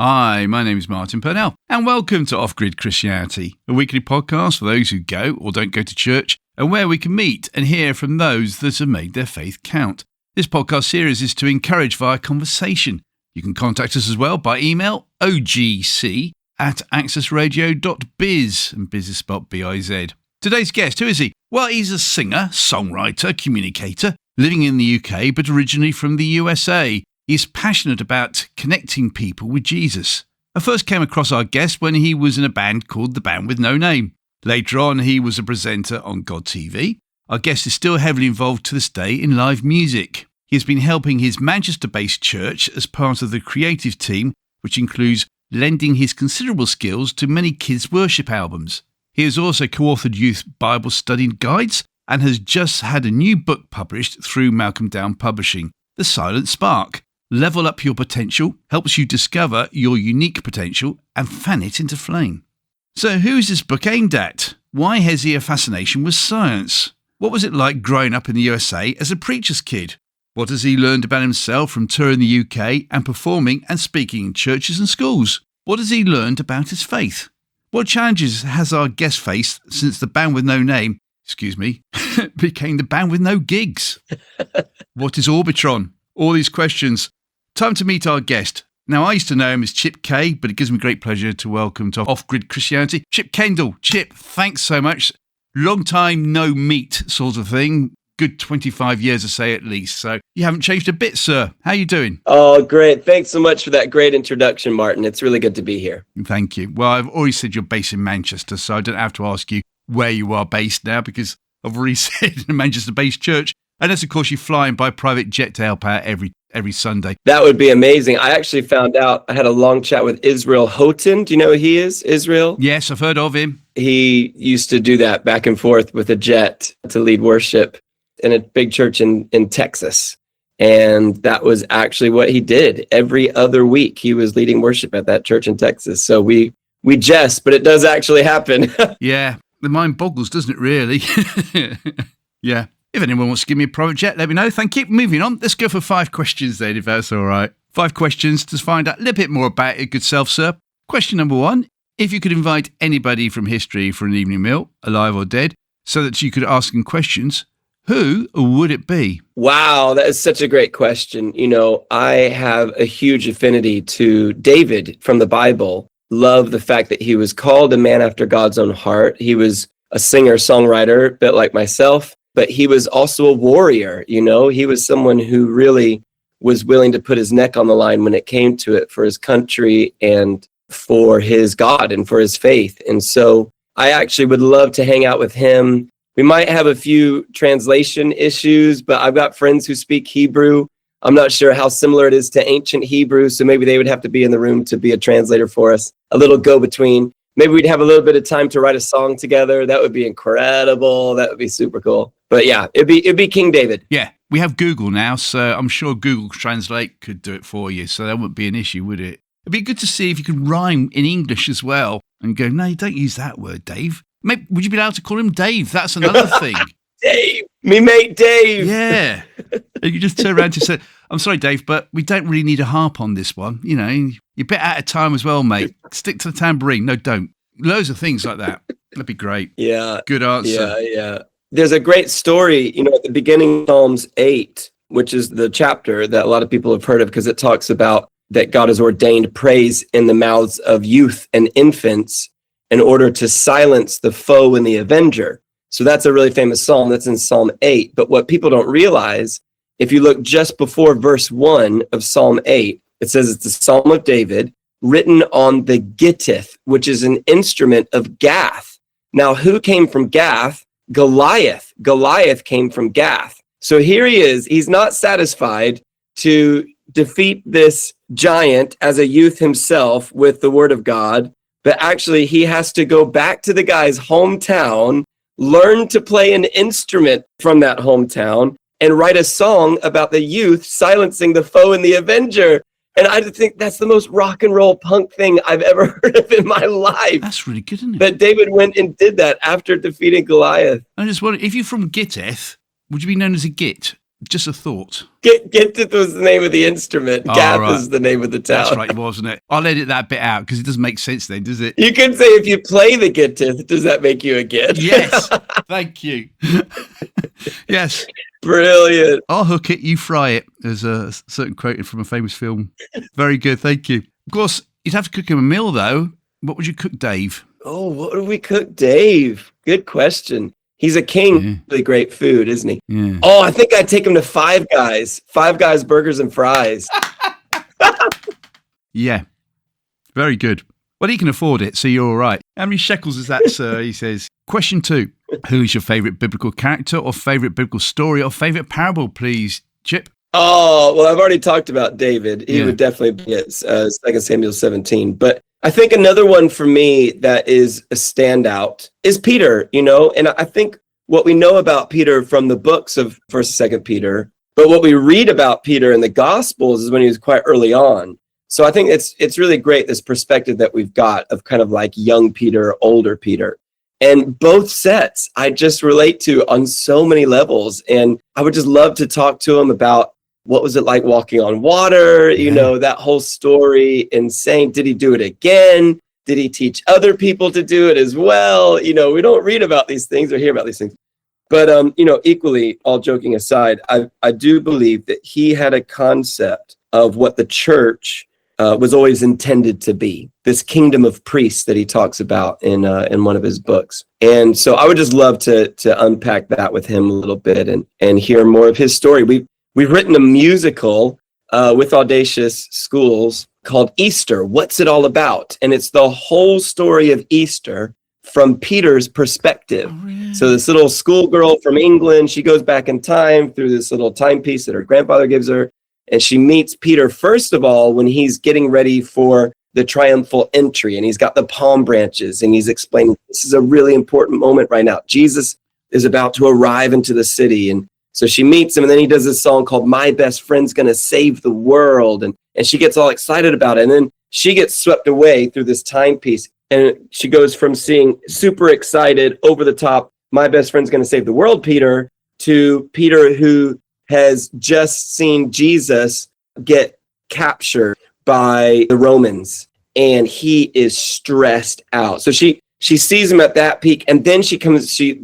Hi, my name is Martin Purnell, and welcome to Off-Grid Christianity, a weekly podcast for those who go or don't go to church, and where we can meet and hear from those that have made their faith count. This podcast series is to encourage via conversation. You can contact us as well by email, ogc@accessradio.biz, and biz is spelled B-I-Z. Today's guest, who is he? Well, he's a singer, songwriter, communicator, living in the UK, but originally from the USA. He's passionate about connecting people with Jesus. I first came across our guest when he was in a band called The Band With No Name. Later on, he was a presenter on God TV. Our guest is still heavily involved to this day in live music. He has been helping his Manchester-based church as part of the creative team, which includes lending his considerable skills to many kids' worship albums. He has also co-authored youth Bible study guides and has just had a new book published through Malcolm Down Publishing, The Silent Spark. Level up your potential, helps you discover your unique potential and fan it into flame. So who is this book aimed at? Why has he a fascination with science? What was it like growing up in the USA as a preacher's kid? What has he learned about himself from touring the UK and performing and speaking in churches and schools? What has he learned about his faith? What challenges has our guest faced since the Band With No Name, became the Band With No Gigs? What is Orbitron? All these questions. Time to meet our guest. Now, I used to know him as Chip K, but it gives me great pleasure to welcome to Off-Grid Christianity, Chip Kendall. Chip, thanks so much. Long time no meet sort of thing. Good 25 years, I say at least. So you haven't changed a bit, sir. How you doing? Oh, great. Thanks so much for that great introduction, Martin. It's really good to be here. Thank you. Well, I've already said you're based in Manchester, so I don't have to ask you where you are based now because I've already said in a Manchester-based church. Unless, of course, you're flying by private jet to help out every Sunday. That would be amazing. I actually found out, I had a long chat with Israel Houghton. Do you know who he is, Israel? Yes, I've heard of him. He used to do that back and forth with a jet to lead worship in a big church in Texas. And that was actually what he did. Every other week, he was leading worship at that church in Texas. So we jest, but it does actually happen. Yeah, the mind boggles, doesn't it, really? Yeah. If anyone wants to give me a private jet, let me know. Thank you. Moving on. Let's go for 5 questions then, if that's all right. 5 questions to find out a little bit more about your good self, sir. Question number 1. If you could invite anybody from history for an evening meal, alive or dead, so that you could ask them questions, who would it be? Wow, that is such a great question. You know, I have a huge affinity to David from the Bible. Love the fact that he was called a man after God's own heart. He was a singer-songwriter, a bit like myself. But he was also a warrior, you know. He was someone who really was willing to put his neck on the line when it came to it for his country and for his God and for his faith. And so I actually would love to hang out with him. We might have a few translation issues, but I've got friends who speak Hebrew. I'm not sure how similar it is to ancient Hebrew, so maybe they would have to be in the room to be a translator for us, a little go-between. Maybe we'd have a little bit of time to write a song together. That would be incredible. That would be super cool. But yeah, it'd be King David. Yeah, we have Google now, so I'm sure Google Translate could do it for you. So that wouldn't be an issue, would it? It'd be good to see if you could rhyme in English as well and go, no, you don't use that word, Dave. Maybe, would you be allowed to call him Dave? That's another thing. Dave, me mate Dave. Yeah. You just turn around and say, I'm sorry, Dave, but we don't really need a harp on this one. You know, you're a bit out of time as well, mate. Stick to the tambourine. No, don't. Loads of things like that. That'd be great. Yeah. Good answer. Yeah. There's a great story, you know, at the beginning of Psalms 8, which is the chapter that a lot of people have heard of because it talks about that God has ordained praise in the mouths of youth and infants in order to silence the foe and the avenger. So that's a really famous psalm. That's in Psalm 8. But what people don't realize, if you look just before verse 1 of Psalm 8, it says it's the Psalm of David written on the gittith, which is an instrument of Gath. Now, who came from Gath? Goliath. Goliath came from Gath. So here he is. He's not satisfied to defeat this giant as a youth himself with the word of God, but actually he has to go back to the guy's hometown, learn to play an instrument from that hometown, and write a song about the youth silencing the foe and the avenger. And I think that's the most rock and roll punk thing I've ever heard of in my life. That's really good, isn't it? But David went and did that after defeating Goliath. I just wonder, if you're from Gittith, would you be known as a Git? Just a thought. Gittith was the name of the instrument. Gath is the name of the town. That's right, wasn't it? I'll edit that bit out because it doesn't make sense then, does it? You can say if you play the Gittith, does that make you a Gitt? Yes. Thank you. Yes. Brilliant. I'll hook it, you fry it. There's a certain quote from a famous film. Very good, thank you. Of course, you'd have to cook him a meal, though. What would you cook, Dave? Oh, what would we cook, Dave? Good question. He's a king. Yeah. Really great food, isn't he? Yeah. Oh, I think I'd take him to Five Guys. Five Guys burgers and fries. Yeah. Very good. Well, he can afford it, so you're all right. How many shekels is that, sir? He says. Question 2. Who is your favourite biblical character or favourite biblical story or favourite parable, please, Chip? Oh, well, I've already talked about David. He would definitely be at 2 Samuel 17. But I think another one for me that is a standout is Peter, and I think what we know about Peter from the books of 1st and 2nd Peter, but what we read about Peter in the Gospels is when he was quite early on. So I think it's really great, this perspective that we've got of kind of like young Peter, older Peter. And both sets I just relate to on so many levels. And I would just love to talk to him about what was it like walking on water, that whole story, and saying, did he do it again? Did he teach other people to do it as well? We don't read about these things or hear about these things. But, equally, all joking aside, I do believe that he had a concept of what the church was always intended to be, this kingdom of priests that he talks about in one of his books. And so I would just love to unpack that with him a little bit and hear more of his story. We've written a musical with Audacious Schools called Easter. What's it all about? And it's the whole story of Easter from Peter's perspective. Oh, really? So this little schoolgirl from England, she goes back in time through this little timepiece that her grandfather gives her. And she meets Peter, first of all, when he's getting ready for the triumphal entry. And he's got the palm branches. And he's explaining, this is a really important moment right now. Jesus is about to arrive into the city. And so she meets him. And then he does this song called My Best Friend's Gonna Save the World. And she gets all excited about it. And then she gets swept away through this timepiece. And she goes from seeing super excited, over the top, my best friend's gonna save the world, Peter, to Peter who has just seen Jesus get captured by the Romans, and he is stressed out. So she sees him at that peak, and then she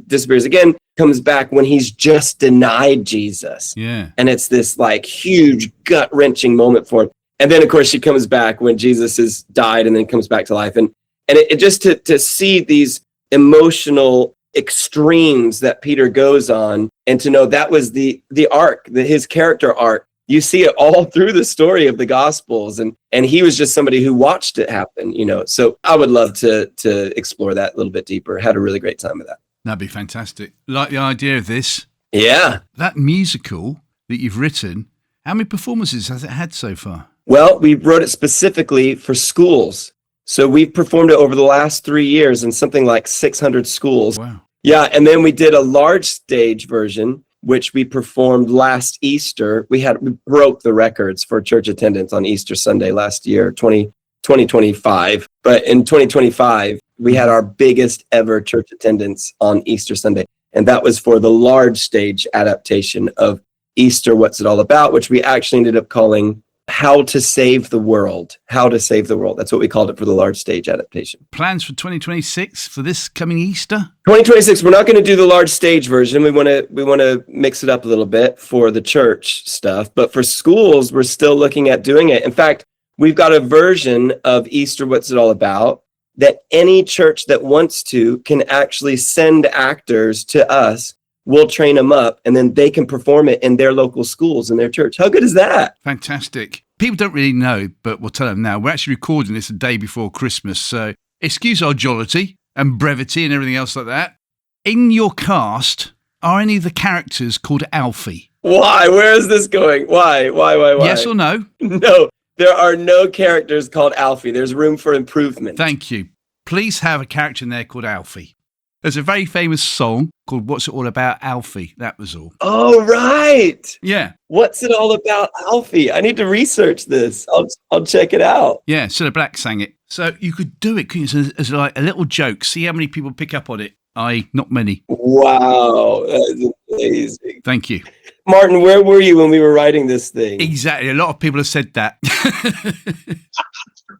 disappears again, comes back when he's just denied Jesus. Yeah. And it's this like huge gut-wrenching moment for him. And then of course she comes back when Jesus has died and then comes back to life. And it just to see these emotional extremes that Peter goes on, and to know that was the arc, his character arc. You see it all through the story of the Gospels, and he was just somebody who watched it happen, So I would love to explore that a little bit deeper. Had a really great time with that. That'd be fantastic. Like the idea of this. Yeah. That musical that you've written, how many performances has it had so far? Well, we wrote it specifically for schools. So we've performed it over the last 3 years in something like 600 schools. Wow. Yeah, and then we did a large stage version, which we performed last Easter. We broke the records for church attendance on Easter Sunday last year, 2025. But in 2025, we had our biggest ever church attendance on Easter Sunday. And that was for the large stage adaptation of Easter, What's It All About, which we actually ended up calling How to Save the World. How to Save the World. That's what we called it for the large stage adaptation. Plans for 2026 for this coming Easter? 2026, we're not going to do the large stage version. We want to mix it up a little bit for the church stuff. But for schools, we're still looking at doing it. In fact, we've got a version of Easter, What's It All About, that any church that wants to can actually send actors to us. We'll train them up, and then they can perform it in their local schools in their church. How good is that? Fantastic. People don't really know, but we'll tell them now. We're actually recording this a day before Christmas, so excuse our jollity and brevity and everything else like that. In your cast, are any of the characters called Alfie? Why? Where is this going? Why? Yes or no? No, there are no characters called Alfie. There's room for improvement. Thank you. Please have a character in there called Alfie. There's a very famous song called What's It All About, Alfie? That was all. Oh, right. Yeah. What's it all about, Alfie? I need to research this. I'll check it out. Yeah, Cilla Black sang it. So you could do it, couldn't you, as like a little joke. See how many people pick up on it. Not many. Wow. That is amazing. Thank you. Martin, where were you when we were writing this thing? Exactly. A lot of people have said that.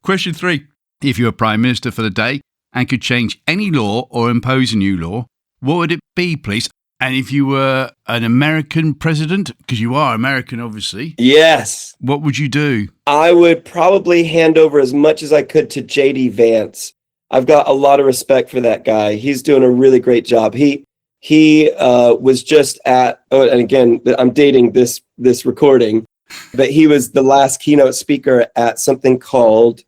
Question 3. If you were Prime Minister for the day and could change any law or impose a new law, what would it be, please? And if you were an American president, because you are American, obviously. Yes. What would you do? I would probably hand over as much as I could to JD Vance. I've got a lot of respect for that guy. He's doing a really great job. He was just at, and again, I'm dating this recording, but he was the last keynote speaker at something called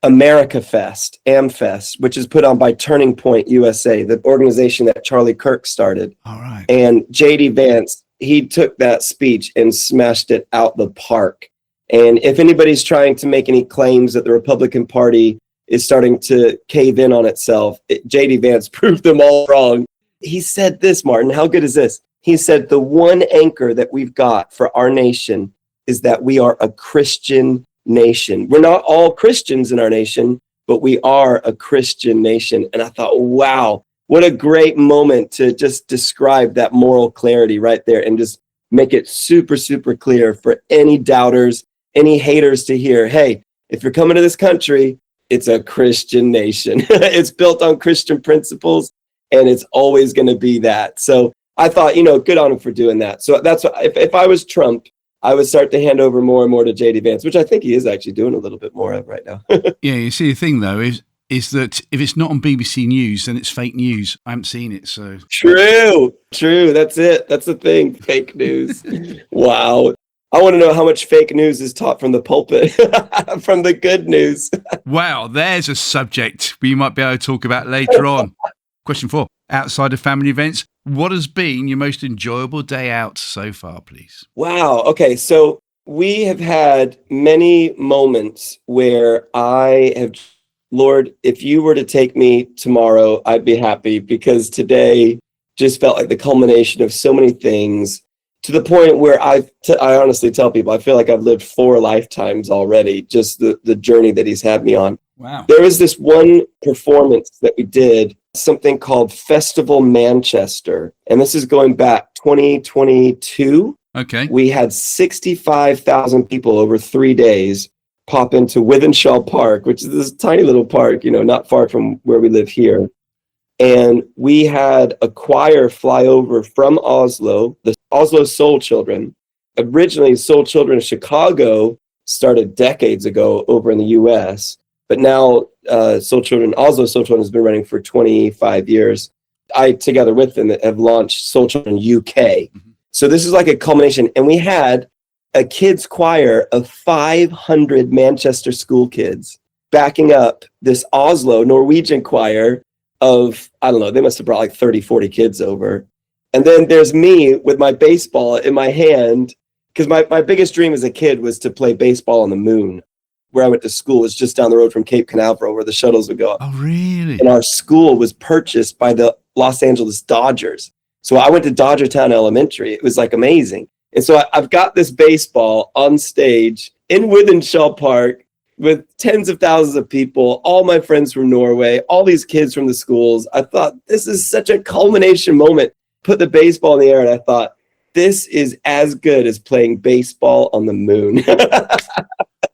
America Fest, AmFest, which is put on by Turning Point USA, the organization that Charlie Kirk started. All right. And JD Vance, he took that speech and smashed it out the park. And if anybody's trying to make any claims that the Republican Party is starting to cave in on itself, JD Vance proved them all wrong. He said this, Martin, how good is this? He said, the one anchor that we've got for our nation is that we are a Christian nation. We're not all Christians in our nation, but we are a Christian nation. And I thought, wow, what a great moment to just describe that moral clarity right there and just make it super, super clear for any doubters, any haters to hear, hey, if you're coming to this country, it's a Christian nation. It's built on Christian principles, and it's always going to be that. So I thought, good on him for doing that. So that's what, if I was Trump, I would start to hand over more and more to JD Vance, which I think he is actually doing a little bit more of right now. Yeah, you see, the thing, though, is that if it's not on BBC News, then it's fake news. I haven't seen it, so... True. That's it. That's the thing. Fake news. Wow. I want to know how much fake news is taught from the pulpit, from the good news. Wow, there's a subject we might be able to talk about later on. Question 4. Outside of family events, what has been your most enjoyable day out so far, please? Wow. Okay. So we have had many moments where I have, Lord, if you were to take me tomorrow, I'd be happy, because today just felt like the culmination of so many things, to the point where I honestly tell people, I feel like I've lived 4 lifetimes already, just the journey that he's had me on. Wow. There was this one performance that we did, something called Festival Manchester. And this is going back 2022. Okay. We had 65,000 people over 3 days pop into Withenshaw Park, which is this tiny little park, not far from where we live here. And we had a choir fly over from Oslo, the Oslo Soul Children. Originally, Soul Children of Chicago started decades ago over in the US. But now Oslo Soul Children has been running for 25 years. I, together with them, have launched Soul Children UK. Mm-hmm. So this is like a culmination. And we had a kids choir of 500 Manchester school kids backing up this Oslo Norwegian choir of, I don't know, they must have brought like 30, 40 kids over. And then there's me with my baseball in my hand, because my biggest dream as a kid was to play baseball on the moon. Where I went to school was just down the road from Cape Canaveral, where the shuttles would go up. Oh, really? And our school was purchased by the Los Angeles Dodgers. So I went to Dodgertown Elementary. It was like amazing. And so I've got this baseball on stage in Withenshaw Park with tens of thousands of people, all my friends from Norway, all these kids from the schools. I thought, this is such a culmination moment. Put the baseball in the air, and I thought, this is as good as playing baseball on the moon.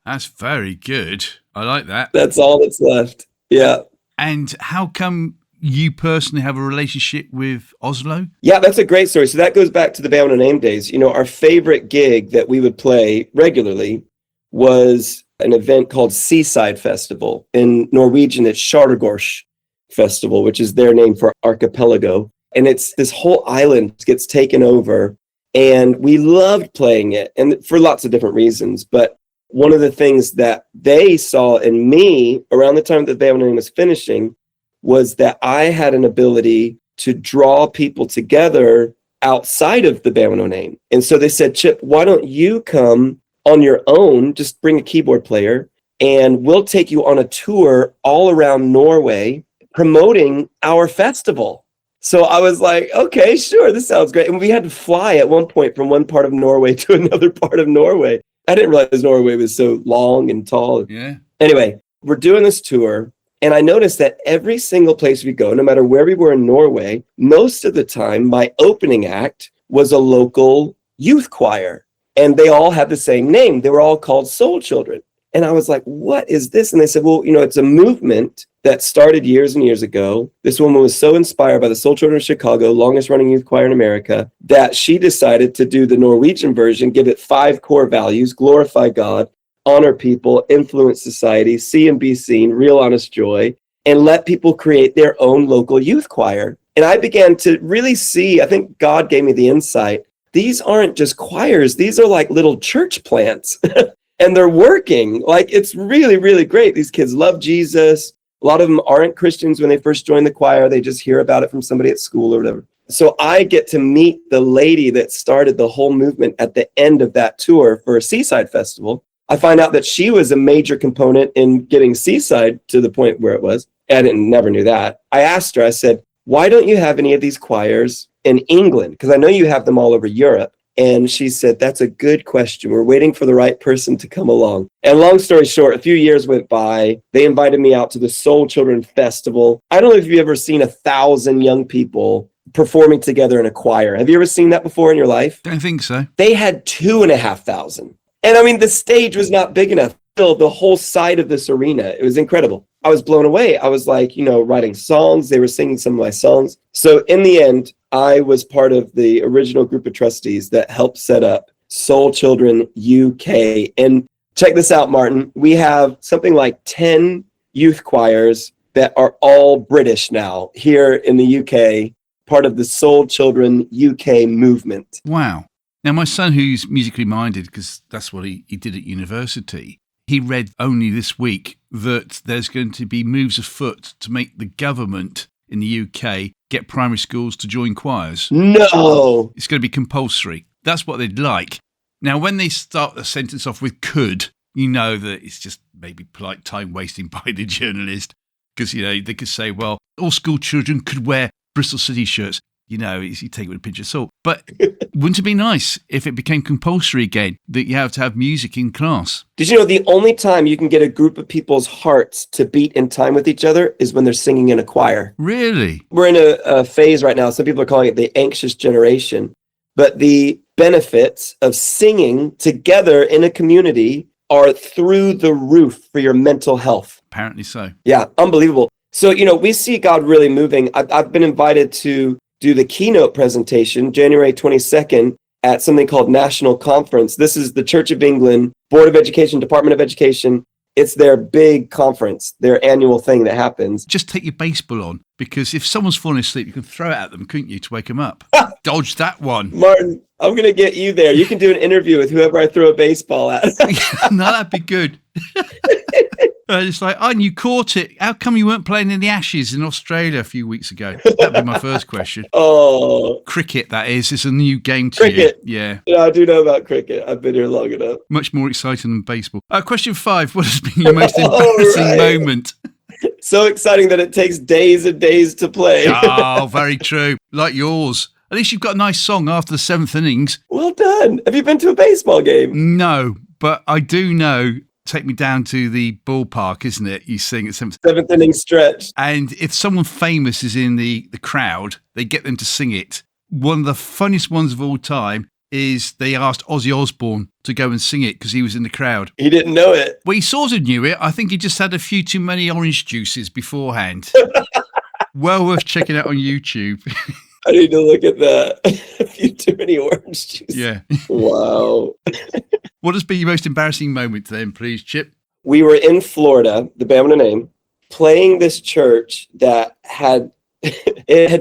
That's very good. I like that. That's all that's left. Yeah. And how come you personally have a relationship with Oslo? Yeah, that's a great story. So that goes back to the Band with No Name days. Our favorite gig that we would play regularly was an event called Seaside Festival. In Norwegian, it's Skjærgårds Festival, which is their name for archipelago. And it's this whole island gets taken over. And we loved playing it, and for lots of different reasons. But one of the things that they saw in me around the time that the Band with No Name was finishing was that I had an ability to draw people together outside of the Band with No Name. And so they said, Chip, why don't you come on your own, just bring a keyboard player, and we'll take you on a tour all around Norway promoting our festival. So I was like, okay, sure, this sounds great. And we had to fly at one point from one part of Norway to another part of Norway. I didn't realize Norway was so long and tall. Yeah. Anyway, we're doing this tour, and I noticed that every single place we go, no matter where we were in Norway, most of the time, my opening act was a local youth choir. And they all had the same name. They were all called Soul Children. And I was like, what is this? And they said, well, it's a movement that started years and years ago. This woman was so inspired by the Soul Children of Chicago, longest running youth choir in America, that she decided to do the Norwegian version, give it 5 core values: glorify God, honor people, influence society, see and be seen, real honest joy, and let people create their own local youth choir. And I began to really see, I think God gave me the insight, these aren't just choirs, these are like little church plants. And they're working. Like, it's really, really great. These kids love Jesus. A lot of them aren't Christians when they first join the choir. They just hear about it from somebody at school or whatever. So I get to meet the lady that started the whole movement at the end of that tour for a Seaside Festival. I find out that she was a major component in getting Seaside to the point where it was. I never knew that. I asked her, I said, why don't you have any of these choirs in England? Because I know you have them all over Europe. And she said, that's a good question. We're waiting for the right person to come along. And long story short, a few years went by. They invited me out to the Soul Children Festival. I don't know if you've ever seen 1,000 young people performing together in a choir. Have you ever seen that before in your life? Don't think so. They had 2,500. And I mean, the stage was not big enough to fill the whole side of this arena. It was incredible. I was blown away. I was like, writing songs. They were singing some of my songs. So in the end, I was part of the original group of trustees that helped set up Soul Children UK. And check this out, Martin. We have something like 10 youth choirs that are all British now here in the UK, part of the Soul Children UK movement. Wow. Now, my son, who's musically minded, because that's what he did at university, he read only this week that there's going to be moves afoot to make the government in the UK get primary schools to join choirs. No! It's going to be compulsory. That's what they'd like. Now, when they start a sentence off with could, you know that it's just maybe polite time wasting by the journalist. Because, they could say, well, all school children could wear Bristol City shirts. You take it with a pinch of salt. But wouldn't it be nice if it became compulsory again, that you have to have music in class? Did you know the only time you can get a group of people's hearts to beat in time with each other is when they're singing in a choir? Really? We're in a phase right now. Some people are calling it the anxious generation. But the benefits of singing together in a community are through the roof for your mental health. Apparently so. Yeah, unbelievable. So, we see God really moving. I've been invited to do the keynote presentation January 22nd at something called National Conference. This is the Church of England, Board of Education, Department of Education. It's their big conference, their annual thing that happens. Just take your baseball on, because if someone's falling asleep, you can throw it at them, couldn't you, to wake them up? Dodge that one. Martin, I'm going to get you there. You can do an interview with whoever I throw a baseball at. No, that'd be good. It's like, and you caught it. How come you weren't playing in the Ashes in Australia a few weeks ago? That'd be my first question. Oh. Cricket, that is. It's a new game to cricket. you. Yeah. Yeah, I do know about cricket. I've been here long enough. Much more exciting than baseball. Question 5. What has been your most embarrassing moment? So exciting that it takes days and days to play. Oh, very true. Like yours. At least you've got a nice song after the 7th innings. Well done. Have you been to a baseball game? No, but I do know. Take me down to the ballpark, isn't it? You sing at 7th inning stretch. And if someone famous is in the crowd, they get them to sing it. One of the funniest ones of all time is they asked Ozzy Osbourne to go and sing it because he was in the crowd. He didn't know it. Well, he sort of knew it. I think he just had a few too many orange juices beforehand. Well worth checking out on YouTube. I need to look at that. A few too many orange juices. Yeah. Wow. What has been your most embarrassing moment then, please, Chip? We were in Florida, the band with a name, playing this church that had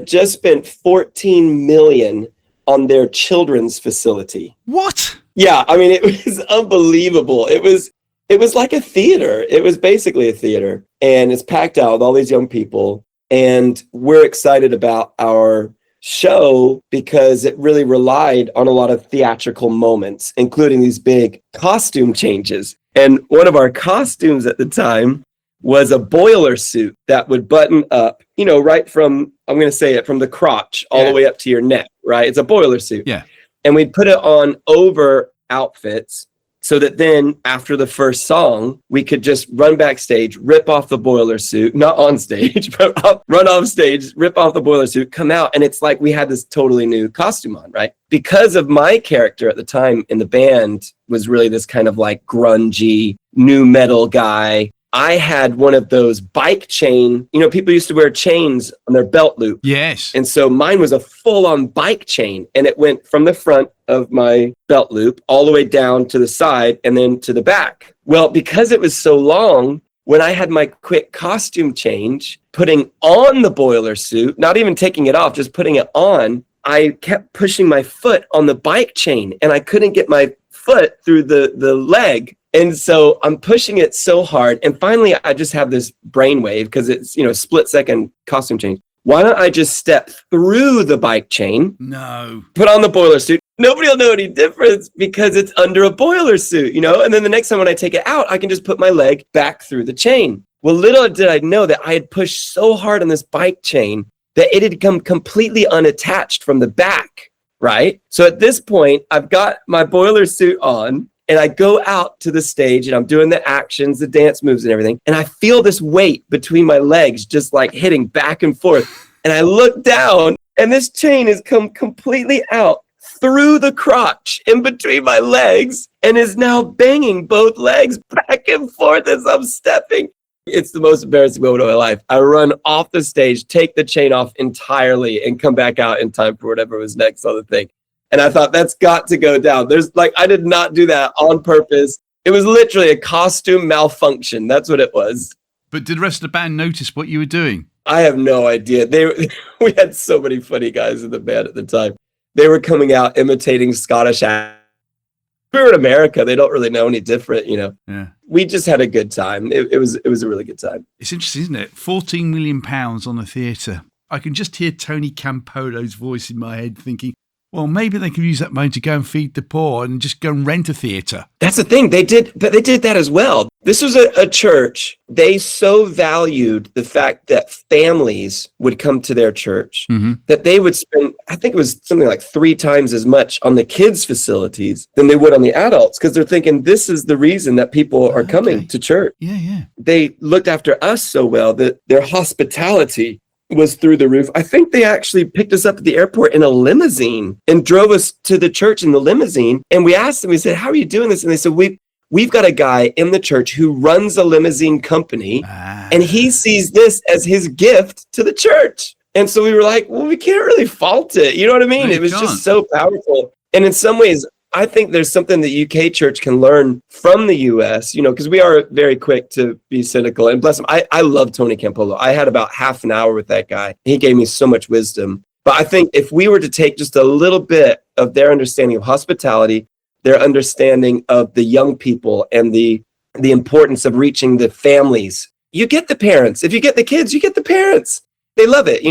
just spent $14 million on their children's facility. What? Yeah, I mean, it was unbelievable. It was like a theater. It was basically a theater, and it's packed out with all these young people. And we're excited about our show because it really relied on a lot of theatrical moments, including these big costume changes. And one of our costumes at the time was a boiler suit that would button up, right from, I'm going to say it, from the crotch all the way up to your neck, right? It's a boiler suit. Yeah. And we'd put it on over outfits. so that then after the first song, we could just run backstage, rip off the boiler suit, not on stage, but run off stage, rip off the boiler suit, come out. And it's like we had this totally new costume on, right? Because of my character at the time in the band was really this kind of like grungy, new metal guy. I had one of those bike chain, people used to wear chains on their belt loop. Yes. And so mine was a full-on bike chain, and it went from the front of my belt loop all the way down to the side and then to the back. Well, because it was so long, when I had my quick costume change, putting on the boiler suit, not even taking it off, just putting it on, I kept pushing my foot on the bike chain, and I couldn't get my foot through the leg. And so I'm pushing it so hard. And finally, I just have this brainwave because it's, split second costume change. Why don't I just step through the bike chain? No. Put on the boiler suit. Nobody will know any difference because it's under a boiler suit, And then the next time when I take it out, I can just put my leg back through the chain. Well, little did I know that I had pushed so hard on this bike chain that it had come completely unattached from the back, right? So at this point, I've got my boiler suit on. And I go out to the stage and I'm doing the actions, the dance moves and everything. And I feel this weight between my legs, just like hitting back and forth. And I look down and this chain has come completely out through the crotch in between my legs and is now banging both legs back and forth as I'm stepping. It's the most embarrassing moment of my life. I run off the stage, take the chain off entirely and come back out in time for whatever was next on the thing. And I thought, that's got to go down. I did not do that on purpose. It was literally a costume malfunction. That's what it was. But did the rest of the band notice what you were doing? I have no idea. We had so many funny guys in the band at the time. They were coming out imitating Scottish accents. We were in America. They don't really know any different, Yeah. We just had a good time. It was a really good time. It's interesting, isn't it? £14 million on the theatre. I can just hear Tony Campolo's voice in my head thinking, well, maybe they could use that money to go and feed the poor and just go and rent a theatre. That's the thing. They did that as well. This was a church. They so valued the fact that families would come to their church that they would spend, I think it was something like 3 times as much on the kids' facilities than they would on the adults, because they're thinking this is the reason that people are coming to church. Yeah. They looked after us so well that their hospitality was through the roof. I think they actually picked us up at the airport in a limousine and drove us to the church in the limousine. And we asked them, we said, how are you doing this? And they said, we've got a guy in the church who runs a limousine company and he sees this as his gift to the church. And so we were like, well, we can't really fault it. You know what I mean? No, it was just so powerful. And in some ways, I think there's something the UK church can learn from the US, because we are very quick to be cynical. And bless him, I love Tony Campolo. I had about half an hour with that guy. He gave me so much wisdom. But I think if we were to take just a little bit of their understanding of hospitality, their understanding of the young people and the importance of reaching the families, you get the parents. If you get the kids, you get the parents. They love it.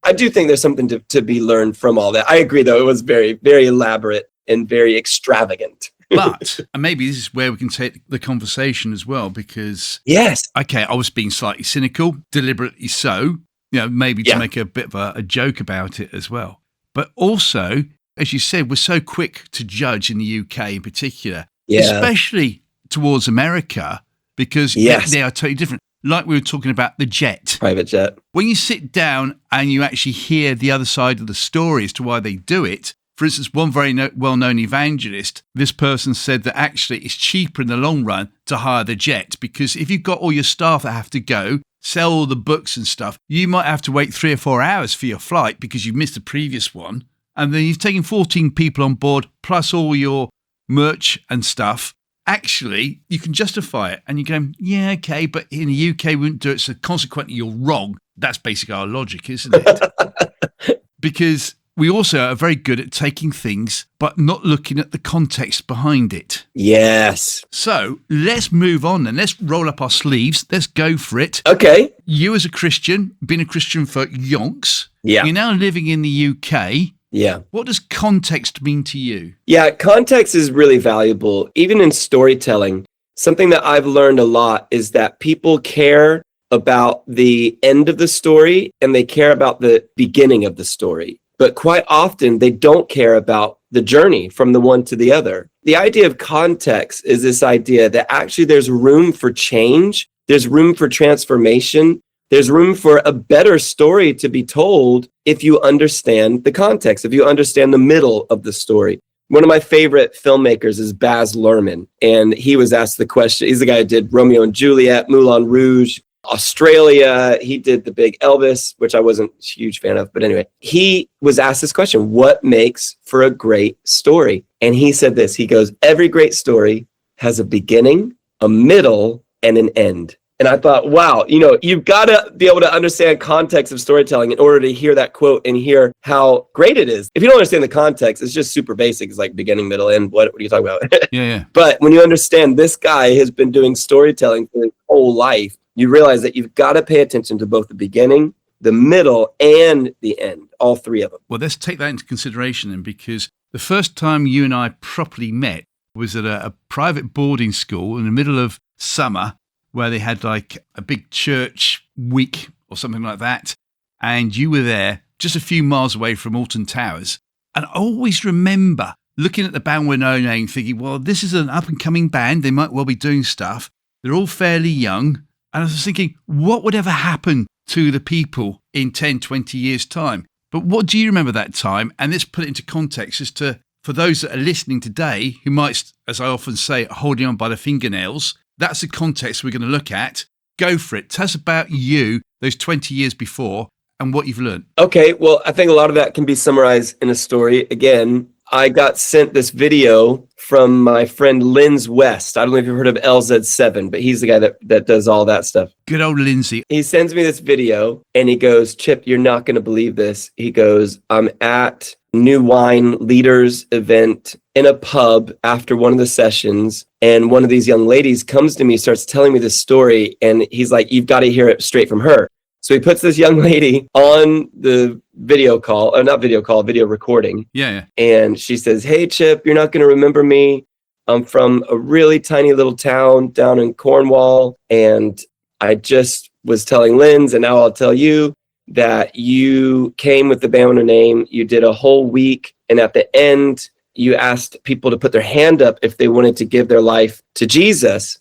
I do think there's something to be learned from all that. I agree, though. It was very, very elaborate and very extravagant. But, and maybe this is where we can take the conversation as well, because, yes, okay, I was being slightly cynical, deliberately so, maybe to make a bit of a joke about it as well. But also, as you said, we're so quick to judge in the UK in particular, especially towards America, because they are totally different. Like we were talking about the jet. Private jet. When you sit down and you actually hear the other side of the story as to why they do it, for instance, one very well-known evangelist, this person said that actually it's cheaper in the long run to hire the jet, because if you've got all your staff that have to go, sell all the books and stuff, you might have to wait 3 or 4 hours for your flight because you've missed the previous one. And then you've taken 14 people on board, plus all your merch and stuff. Actually, you can justify it. And you're going, yeah, okay, but in the UK, we wouldn't do it. So consequently, you're wrong. That's basically our logic, isn't it? Because we also are very good at taking things, but not looking at the context behind it. Yes. So let's move on then. Let's roll up our sleeves. Let's go for it. Okay. You as a Christian, been a Christian for yonks. Yeah. You're now living in the UK. Yeah. What does context mean to you? Yeah, context is really valuable. Even in storytelling, something that I've learned a lot is that people care about the end of the story and they care about the beginning of the story. but quite often they don't care about the journey from the one to the other. The idea of context is this idea that actually there's room for change, there's room for transformation, there's room for a better story to be told if you understand the context, if you understand the middle of the story. One of my favorite filmmakers is Baz Luhrmann, and he was asked the question, he's the guy who did Romeo and Juliet, Moulin Rouge, Australia. He did the big Elvis, which I wasn't a huge fan of. But anyway, he was asked this question, what makes for a great story? And he said this, he goes, every great story has a beginning, a middle, and an end. And I thought, wow, you've got to be able to understand context of storytelling in order to hear that quote and hear how great it is. If you don't understand the context, it's just super basic. It's like beginning, middle, end. What are you talking about? Yeah. But when you understand this guy has been doing storytelling for his whole life, you realize that you've got to pay attention to both the beginning, the middle, and the end, all three of them. Well, let's take that into consideration then, because the first time you and I properly met was at a private boarding school in the middle of summer, where they had like a big church week or something like that. And you were there just a few miles away from Alton Towers. And I always remember looking at the band we're known and thinking, well, this is an up and coming band. They might well be doing stuff. They're all fairly young. And I was thinking, what would ever happen to the people in 10, 20 years' time? But what do you remember that time? And let's put it into context as to, for those that are listening today, who might, as I often say, holding on by the fingernails, that's the context we're going to look at. Go for it. Tell us about you, those 20 years before, and what you've learned. Okay, well, I think a lot of that can be summarized in a story. Again, I got sent this video from my friend Linz West. I don't know if you've heard of LZ7, but he's the guy that does all that stuff. Good old Lindsay. He sends me this video and he goes, Chip, you're not going to believe this. He goes, I'm at New Wine Leaders event in a pub after one of the sessions, and one of these young ladies comes to me, starts telling me this story, and he's like, you've got to hear it straight from her. So he puts this young lady on the video call, or not video call, video recording. Yeah. And she says, hey, Chip, you're not going to remember me. I'm from a really tiny little town down in Cornwall, and I just was telling Linz, and now I'll tell you, that you came with the band on a name, you did a whole week, and at the end, you asked people to put their hand up if they wanted to give their life to Jesus.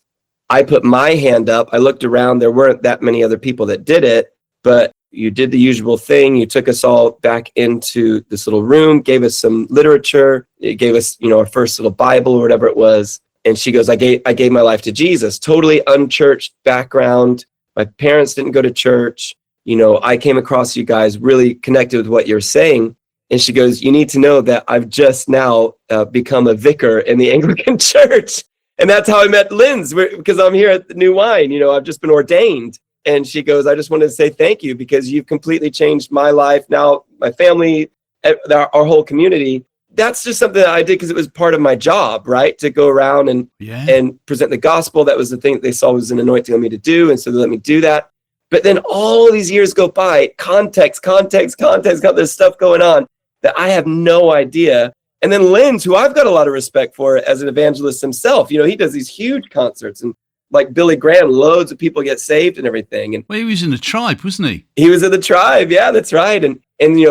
I put my hand up. I looked around. There weren't that many other people that did it, but you did the usual thing. You took us all back into this little room, gave us some literature. It gave us, our first little Bible or whatever it was. And she goes, I gave my life to Jesus. Totally unchurched background. My parents didn't go to church. I came across you guys, really connected with what you're saying. And she goes, you need to know that I've just now become a vicar in the Anglican church. And that's how I met Linz, because I'm here at the New Wine. I've just been ordained. And she goes, I just wanted to say thank you because you've completely changed my life. Now, my family, our whole community. That's just something that I did because it was part of my job, right? To go around and present the gospel. That was the thing that they saw was an anointing on me to do. And so they let me do that. But then all of these years go by, context, there's stuff going on that I have no idea. And then Linz, who I've got a lot of respect for as an evangelist himself, he does these huge concerts, and like Billy Graham, loads of people get saved and everything. And well, he was in the Tribe, wasn't he? He was in the Tribe. Yeah, that's right. And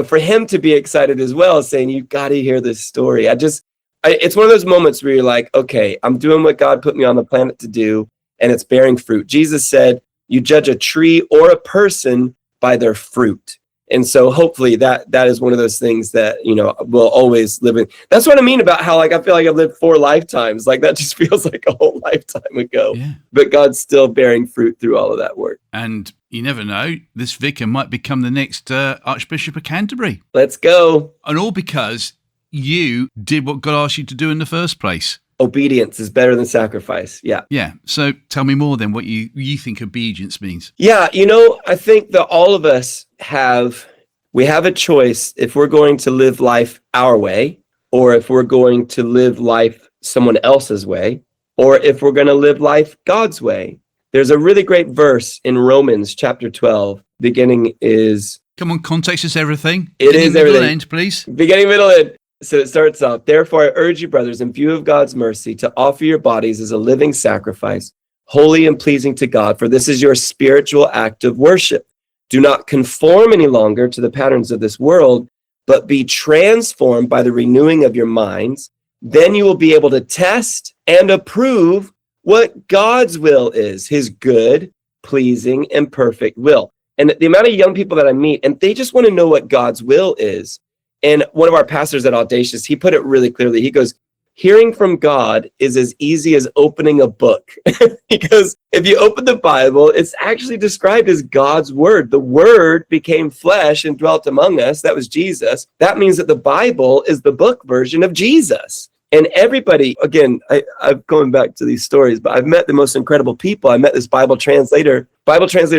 for him to be excited as well, saying, you got to hear this story. It's one of those moments where you're like, okay, I'm doing what God put me on the planet to do, and it's bearing fruit. Jesus said, you judge a tree or a person by their fruit. And so hopefully that is one of those things that, will always live in. That's what I mean about how, I feel like I've lived 4 lifetimes. Like that just feels like a whole lifetime ago. Yeah. But God's still bearing fruit through all of that work. And you never know, this vicar might become the next Archbishop of Canterbury. Let's go. And all because you did what God asked you to do in the first place. Obedience is better than sacrifice. Yeah. Yeah. So tell me more then what you think obedience means. Yeah. I think that all of us have a choice if we're going to live life our way, or if we're going to live life someone else's way, or if we're going to live life God's way. There's a really great verse in Romans chapter 12. Beginning is... Come on, context is everything. It is everything. Middle, end, please. Beginning, middle, end. So it starts off, therefore I urge you, brothers, in view of God's mercy, to offer your bodies as a living sacrifice, holy and pleasing to God, for this is your spiritual act of worship. Do not conform any longer to the patterns of this world, but be transformed by the renewing of your minds. Then you will be able to test and approve what God's will is, his good, pleasing, and perfect will. And the amount of young people that I meet, and they just want to know what God's will is. And one of our pastors at Audacious, he put it really clearly. He goes, hearing from God is as easy as opening a book. Because if you open the Bible, it's actually described as God's word. The word became flesh and dwelt among us. That was Jesus. That means that the Bible is the book version of Jesus. And everybody, again, I'm going back to these stories, but I've met the most incredible people. I met this Bible translator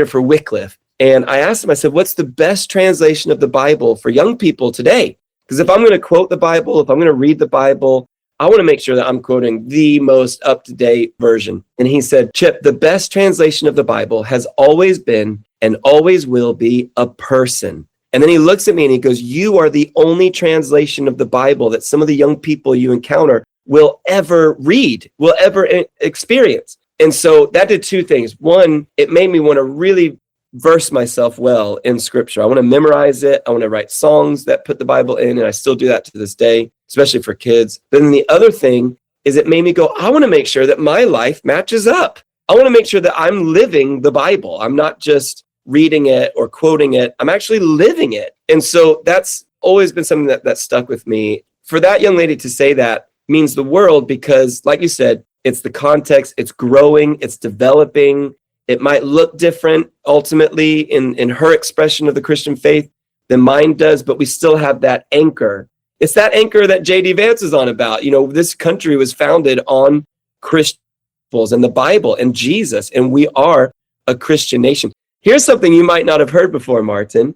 for Wycliffe. And I asked him, I said, what's the best translation of the Bible for young people today? Because if I'm going to quote the Bible, if I'm going to read the Bible, I want to make sure that I'm quoting the most up-to-date version. And he said, Chip, the best translation of the Bible has always been and always will be a person. And then he looks at me and he goes, you are the only translation of the Bible that some of the young people you encounter will ever read, will ever experience. And so that did two things. One, it made me want to really verse myself well in scripture. I want to memorize it. I want to write songs that put the Bible in, and I still do that to this day, especially for kids. But then the other thing is it made me go, I want to make sure that my life matches up. I want to make sure that I'm living the Bible. I'm not just reading it or quoting it. I'm actually living it. And so that's always been something that stuck with me. For that young lady to say that means the world, because like you said, it's the context, it's growing, it's developing. It might look different ultimately in her expression of the Christian faith than mine does, but we still have that anchor. It's that anchor that J.D. Vance is on about. You know, this country was founded on Christians and the Bible and Jesus, and we are a Christian nation. Here's something you might not have heard before, Martin.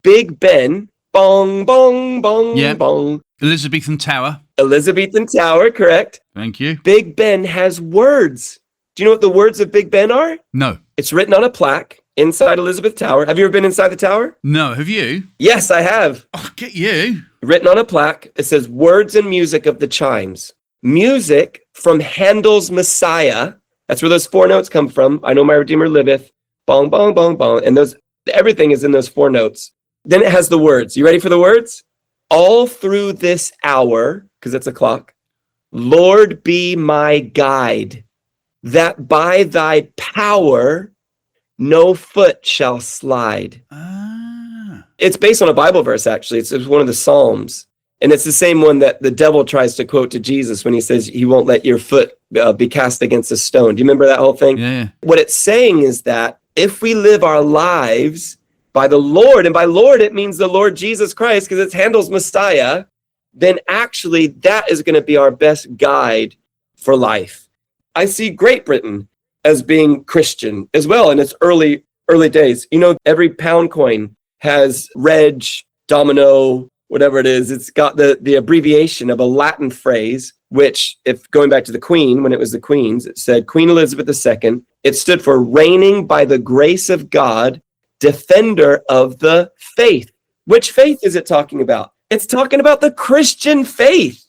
Big Ben, bong, bong, bong, bong. Elizabethan Tower. Elizabethan Tower, correct. Thank you. Big Ben has words. Do you know what the words of Big Ben are? No. It's written on a plaque inside Elizabeth Tower. Have you ever been inside the tower? No. Have you? Yes, I have. Oh, get you. Written on a plaque. It says, words and music of the chimes. Music from Handel's Messiah. That's where those four notes come from. I know my Redeemer liveth. Bong, bong, bong, bong. And everything is in those four notes. Then it has the words. You ready for the words? All through this hour, because it's a clock, Lord be my guide, that by thy power no foot shall slide. It's based on a Bible verse, actually. It's one of the Psalms. And it's the same one that the devil tries to quote to Jesus when he says he won't let your foot be cast against a stone. Do you remember that whole thing? Yeah. What it's saying is that if we live our lives by the Lord, and by Lord it means the Lord Jesus Christ, because it's Handel's Messiah, then actually that is going to be our best guide for life. I see Great Britain as being Christian as well in its early days. You know, every pound coin has Reg, Domino, whatever it is. It's got the abbreviation of a Latin phrase, which, if going back to the Queen, when it was the Queen's, it said Queen Elizabeth II. It stood for reigning by the grace of God, defender of the faith. Which faith is it talking about? It's talking about the Christian faith.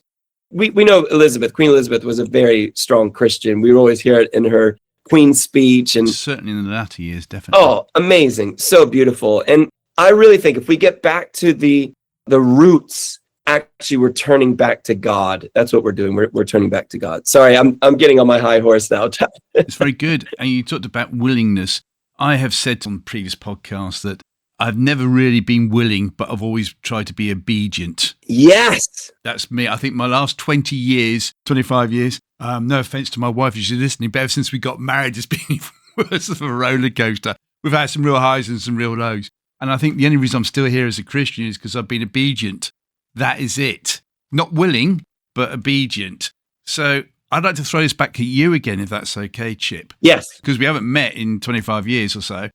We know Queen Elizabeth was a very strong Christian. We always hear it in her Queen's speech. And certainly in the latter years, definitely. Oh, amazing. So beautiful. And I really think if we get back to the roots, actually we're turning back to God. That's what we're doing. We're turning back to God. Sorry, I'm getting on my high horse now. It's very good. And you talked about willingness. I have said on previous podcasts that I've never really been willing, but I've always tried to be obedient. Yes. That's me. I think my last 25 years, no offense to my wife if she's listening, but ever since we got married, it's been worse of a roller coaster. We've had some real highs and some real lows. And I think the only reason I'm still here as a Christian is because I've been obedient. That is it. Not willing, but obedient. So I'd like to throw this back at you again, if that's okay, Chip. Yes. Because we haven't met in 25 years or so.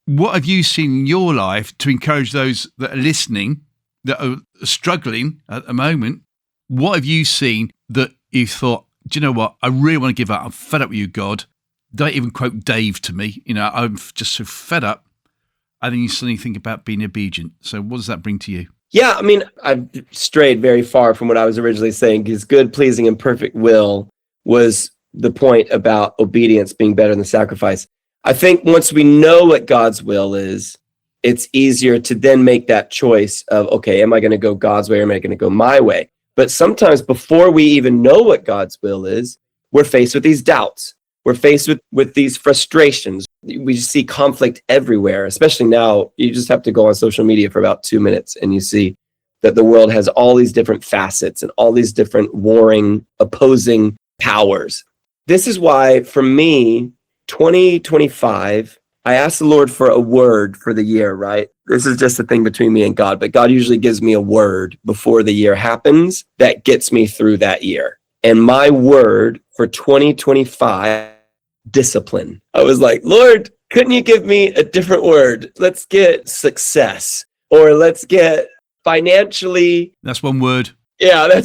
What have you seen in your life to encourage those that are listening, that are struggling at the moment? What have you seen that you thought, do you know what? I really want to give up. I'm fed up with you, God. Don't even quote Dave to me. You know, I'm just so fed up. And then you suddenly think about being obedient. So what does that bring to you? Yeah, I mean, I've strayed very far from what I was originally saying. His good, pleasing, and perfect will was the point about obedience being better than sacrifice. I think once we know what God's will is, it's easier to then make that choice of, okay, am I going to go God's way or am I going to go my way? But sometimes before we even know what God's will is, we're faced with these doubts. We're faced with these frustrations. We just see conflict everywhere, especially now. You just have to go on social media for about 2 minutes and you see that the world has all these different facets and all these different warring, opposing powers. This is why, for me, 2025, I asked the Lord for a word for the year, right? This is just a thing between me and God, but God usually gives me a word before the year happens that gets me through that year. And my word for 2025, discipline. I was like, Lord, couldn't you give me a different word? Let's get success, or let's get financially. That's one word. Yeah,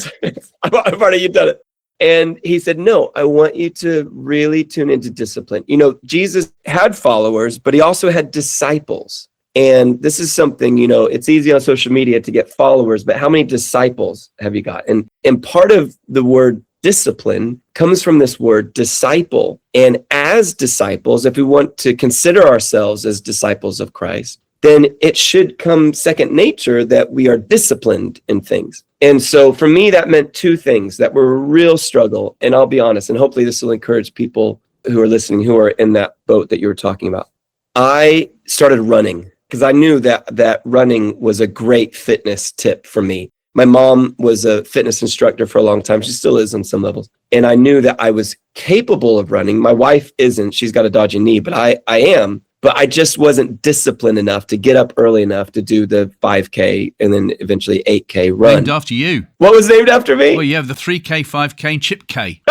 I've already done it. And he said, no, I want you to really tune into discipline. You know, Jesus had followers, but he also had disciples. And this is something, it's easy on social media to get followers, but how many disciples have you got? And part of the word discipline comes from this word disciple. And as disciples, if we want to consider ourselves as disciples of Christ, then it should come second nature that we are disciplined in things. And so for me, that meant two things that were a real struggle. And I'll be honest, and hopefully this will encourage people who are listening, who are in that boat that you were talking about. I started running because I knew that running was a great fitness tip for me. My mom was a fitness instructor for a long time. She still is on some levels. And I knew that I was capable of running. My wife isn't. She's got a dodgy knee, but I am. But I just wasn't disciplined enough to get up early enough to do the 5K and then eventually 8K run. Named after you. What was named after me? Well, you have the 3K, 5K, and Chip K.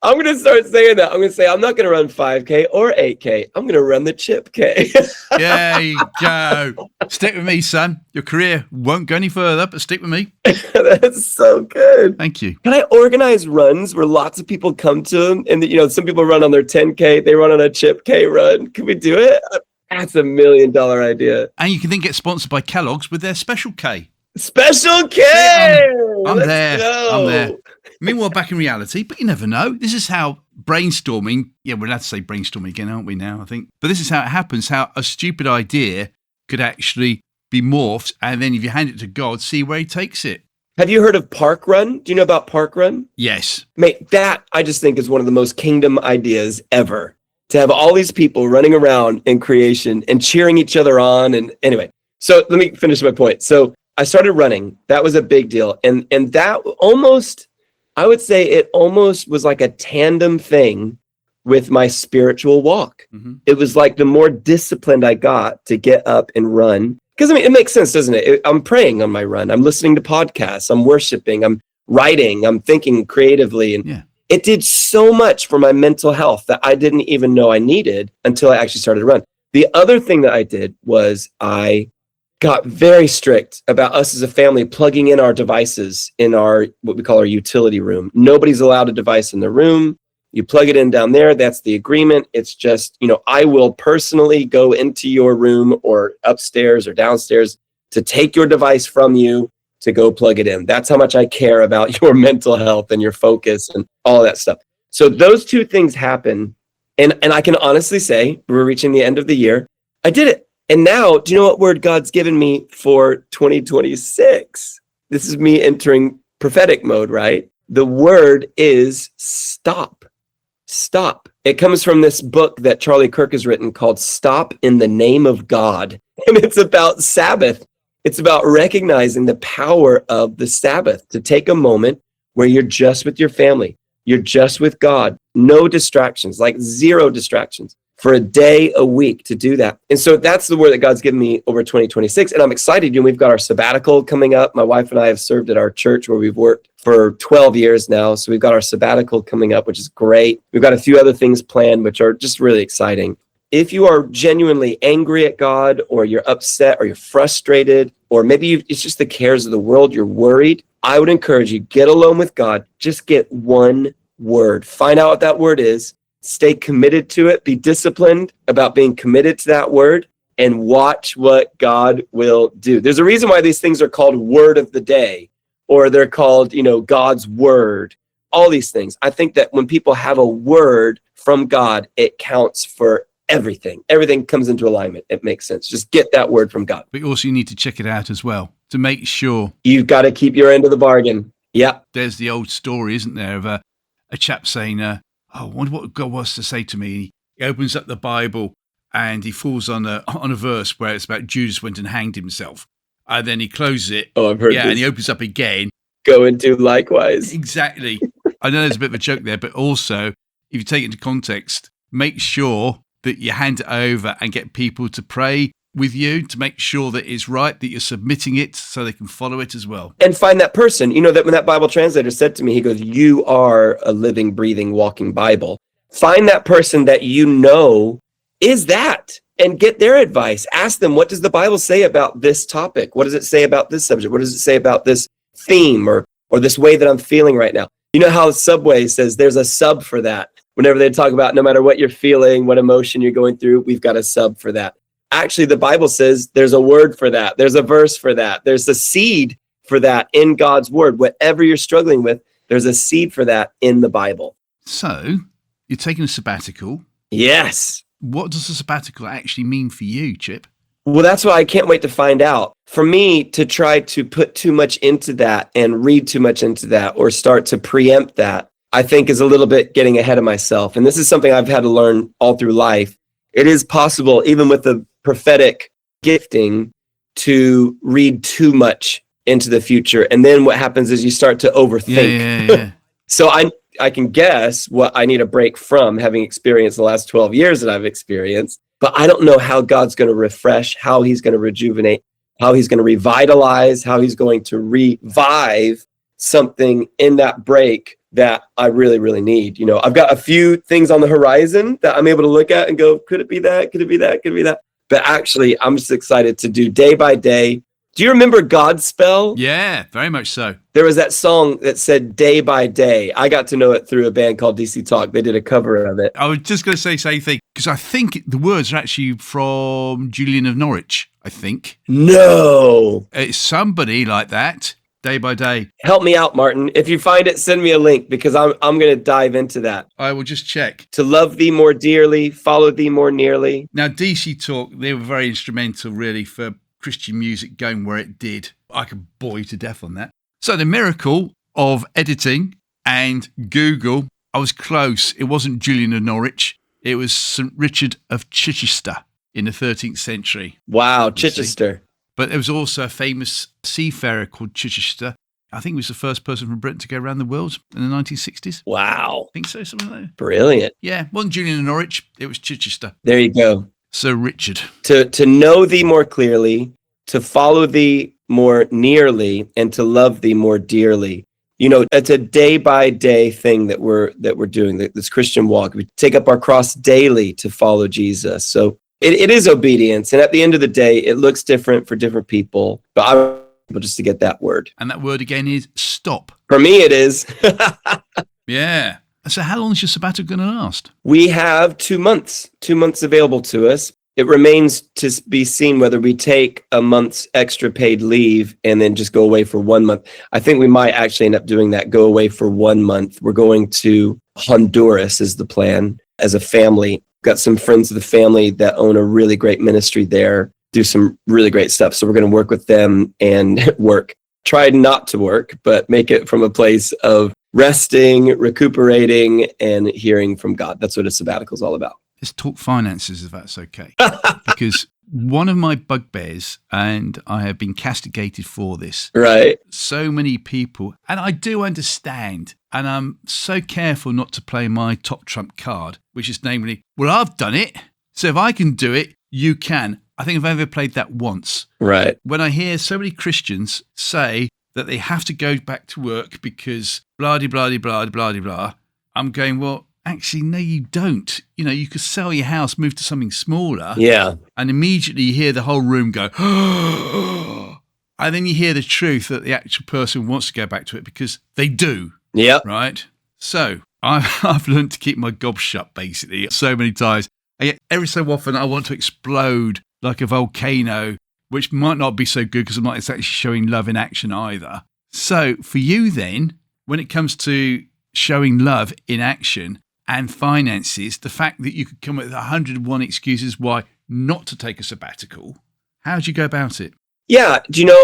I'm going to start saying that. I'm going to say, I'm not going to run 5K or 8K. I'm going to run the Chip K. There you go. Stick with me, son. Your career won't go any further, but stick with me. That's so good. Thank you. Can I organize runs where lots of people come to them? And, some people run on their 10K. They run on a Chip K run. Can we do it? That's $1 million idea. And you can then get sponsored by Kellogg's with their Special K. Special K! I'm Let's there. go. I'm there. Meanwhile, back in reality, but you never know. This is how brainstorming, we're allowed to say brainstorming again, aren't we now, I think? But this is how it happens, how a stupid idea could actually be morphed, and then if you hand it to God, see where he takes it. Have you heard of Park Run? Do you know about Park Run? Yes. Mate, that I just think is one of the most kingdom ideas ever. To have all these people running around in creation and cheering each other on. And anyway, so let me finish my point. So I started running. That was a big deal. And that almost, I would say it almost was like a tandem thing with my spiritual walk. Mm-hmm. It was like the more disciplined I got to get up and run. Because it makes sense, doesn't it? I'm praying on my run. I'm listening to podcasts. I'm worshiping. I'm writing. I'm thinking creatively. And it did so much for my mental health that I didn't even know I needed until I actually started to run. The other thing that I did was I got very strict about us as a family plugging in our devices in our, what we call our utility room. Nobody's allowed a device in the room. You plug it in down there. That's the agreement. It's just, I will personally go into your room or upstairs or downstairs to take your device from you to go plug it in. That's how much I care about your mental health and your focus and all of that stuff. So those two things happen. And I can honestly say, we're reaching the end of the year. I did it. And now, do you know what word God's given me for 2026? This is me entering prophetic mode, right? The word is stop. Stop. It comes from this book that Charlie Kirk has written called Stop in the Name of God. And it's about Sabbath. It's about recognizing the power of the Sabbath, to take a moment where you're just with your family. You're just with God. No distractions, like zero distractions. For a day, a week to do that. And so that's the word that God's given me over 2026. And I'm excited. We've got our sabbatical coming up. My wife and I have served at our church where we've worked for 12 years now. So we've got our sabbatical coming up, which is great. We've got a few other things planned, which are just really exciting. If you are genuinely angry at God, or you're upset, or you're frustrated, or maybe it's just the cares of the world, you're worried, I would encourage you, get alone with God. Just get one word. Find out what that word is. Stay committed to it. Be disciplined about being committed to that word and watch what God will do. There's a reason why these things are called word of the day, or they're called, God's word, all these things. I think that when people have a word from God, it counts for everything. Everything comes into alignment. It makes sense. Just get that word from God. But also you need to check it out as well to make sure. You've got to keep your end of the bargain. Yeah. There's the old story, isn't there, of a chap saying, I wonder what God wants to say to me. He opens up the Bible and he falls on a verse where it's about Judas went and hanged himself. And then he closes it. Oh, I've heard Yeah, this. and he opens up again. Go and do likewise. Exactly. I know there's a bit of a joke there, but also, if you take it into context, make sure that you hand it over and get people to pray with you to make sure that it's right, that you're submitting it so they can follow it as well. And find that person. You know, that when that Bible translator said to me, he goes, you are a living, breathing, walking Bible. Find that person that you know is that and get their advice. Ask them, what does the Bible say about this topic? What does it say about this subject? What does it say about this theme or this way that I'm feeling right now? You know how Subway says there's a sub for that. Whenever they talk about no matter what you're feeling, what emotion you're going through, we've got a sub for that. Actually, the Bible says there's a word for that. There's a verse for that. There's a seed for that in God's word. Whatever you're struggling with, there's a seed for that in the Bible. So you're taking a sabbatical. Yes. What does a sabbatical actually mean for you, Chip? Well, that's what I can't wait to find out. For me to try to put too much into that and read too much into that or start to preempt that, I think is a little bit getting ahead of myself. And this is something I've had to learn all through life. It is possible, even with the prophetic gifting, to read too much into the future. And then what happens is you start to overthink. Yeah. So I can guess what I need a break from, having experienced the last 12 years that I've experienced. But I don't know how God's going to refresh, how he's going to rejuvenate, how he's going to revitalize, how he's going to revive something in that break that I really, really need. You know, I've got a few things on the horizon that I'm able to look at and go, could it be that? Could it be that? Could it be that? But actually, I'm just excited to do day by day. Do you remember Godspell? Yeah, very much so. There was that song that said day by day. I got to know it through a band called DC Talk. They did a cover of it. I was just going to say same thing, because I think the words are actually from Julian of Norwich, I think. No. It's somebody like that, day by day. Help me out, Martin. If you find it, send me a link, because I'm going to dive into that. I will just check. To love thee more dearly, follow thee more nearly. Now, DC Talk, they were very instrumental, really, for Christian music going where it did. I could bore you to death on that. So the miracle of editing and Google, I was close. It wasn't Julian of Norwich. It was St. Richard of Chichester in the 13th century. Wow, Chichester. But there was also a famous seafarer called Chichester. I think he was the first person from Britain to go around the world in the 1960s. Wow. I think so, something like that. Brilliant. Yeah, it wasn't Julian of Norwich. It was Chichester. There you go. Sir Richard. To know thee more clearly, to follow thee more nearly, and to love thee more dearly. You know, it's a day by day thing that we're doing, this Christian walk. We take up our cross daily to follow Jesus. So it is obedience. And at the end of the day, it looks different for different people. But I'm able just to get that word. And that word again is stop. For me, it is. Yeah. So how long is your sabbatical going to last? We have 2 months available to us. It remains to be seen whether we take a month's extra paid leave and then just go away for 1 month. I think we might actually end up doing that, go away for 1 month. We're going to Honduras is the plan as a family. Got some friends of the family that own a really great ministry there, do some really great stuff. So we're going to work with them and work. Try not to work, but make it from a place of resting, recuperating, and hearing from God. That's what a sabbatical is all about. Let's talk finances, if that's okay. Because one of my bugbears, and I have been castigated for this. Right. So many people, and I do understand, and I'm so careful not to play my top trump card, which is namely, well, I've done it, so if I can do it, you can. I think I've ever played that once. Right. When I hear so many Christians say that they have to go back to work because blah, blah, blah, blah, blah, I'm going, well, actually, no, you don't. You know, you could sell your house, move to something smaller. Yeah. And immediately you hear the whole room go, and then you hear the truth that the actual person wants to go back to it because they do. Yep. Right? So I've learned to keep my gob shut, basically, so many times. And yet every so often I want to explode like a volcano, which might not be so good because I'm not exactly showing love in action either. So for you then, when it comes to showing love in action, and finances, the fact that you could come up with 101 excuses why not to take a sabbatical. How did you go about it? Yeah,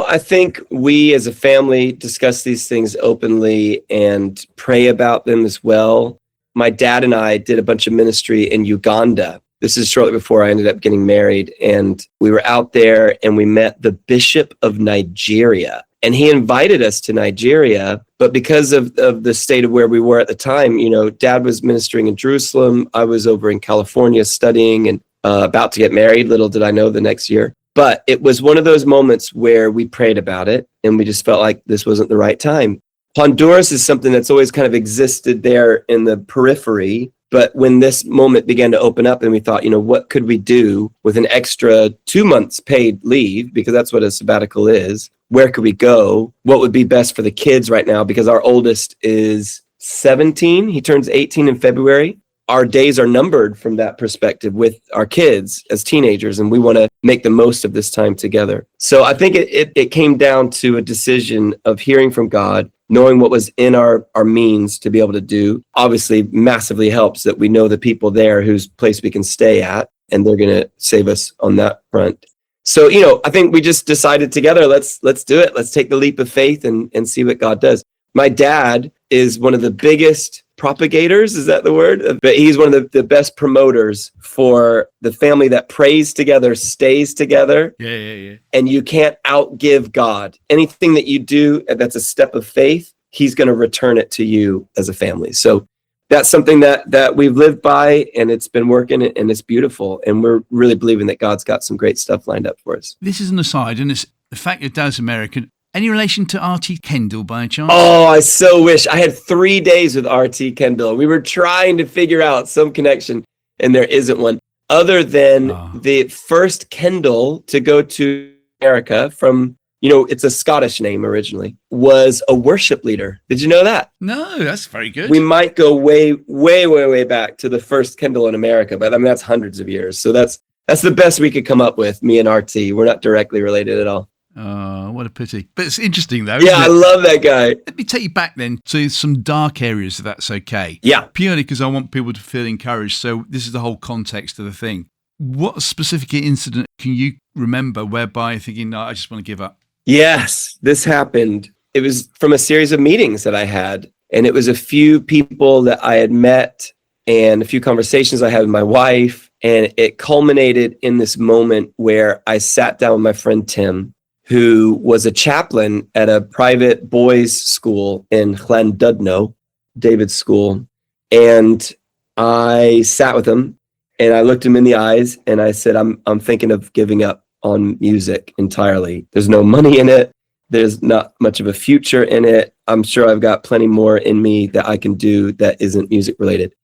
I think we as a family discuss these things openly and pray about them as well. My dad and I did a bunch of ministry in Uganda. This is shortly before I ended up getting married. And we were out there and we met the Bishop of Nigeria. And he invited us to Nigeria. But because of the state of where we were at the time, Dad was ministering in Jerusalem. I was over in California studying and about to get married. Little did I know the next year. But it was one of those moments where we prayed about it and we just felt like this wasn't the right time. Honduras is something that's always kind of existed there in the periphery. But when this moment began to open up and we thought, what could we do with an extra 2 months paid leave? Because that's what a sabbatical is. Where could we go? What would be best for the kids right now? Because our oldest is 17. He turns 18 in February. Our days are numbered from that perspective with our kids as teenagers, and we want to make the most of this time together. So I think it came down to a decision of hearing from God, knowing what was in our means to be able to do. Obviously, massively helps that we know the people there whose place we can stay at, and they're going to save us on that front. So, I think we just decided together, let's do it. Let's take the leap of faith and see what God does. My dad is one of the biggest propagators, is that the word? But he's one of the best promoters for the family that prays together, stays together. Yeah. And you can't outgive God. Anything that you do that's a step of faith, he's going to return it to you as a family. So that's something that we've lived by, and it's been working, and it's beautiful. And we're really believing that God's got some great stuff lined up for us. This is an aside, and it's the fact your dad's American. Any relation to R.T. Kendall by chance? Oh, I so wish. I had 3 days with R.T. Kendall. We were trying to figure out some connection, and there isn't one. Other than the first Kendall to go to America from, it's a Scottish name originally, was a worship leader. Did you know that? No, that's very good. We might go way, way, way, way back to the first Kendall in America, but that's hundreds of years. So that's the best we could come up with, me and R.T. We're not directly related at all. Oh, what a pity. But it's interesting, though. Yeah, I love that guy. Let me take you back then to some dark areas, if that's okay. Yeah. Purely because I want people to feel encouraged. So this is the whole context of the thing. What specific incident can you remember whereby you're thinking, no, I just want to give up? Yes, this happened. It was from a series of meetings that I had. And it was a few people that I had met and a few conversations I had with my wife. And it culminated in this moment where I sat down with my friend Tim, who was a chaplain at a private boys' school in Llandudno, David's school. And I sat with him and I looked him in the eyes and I said, I'm thinking of giving up on music entirely. There's no money in it. There's not much of a future in it. I'm sure I've got plenty more in me that I can do that isn't music related.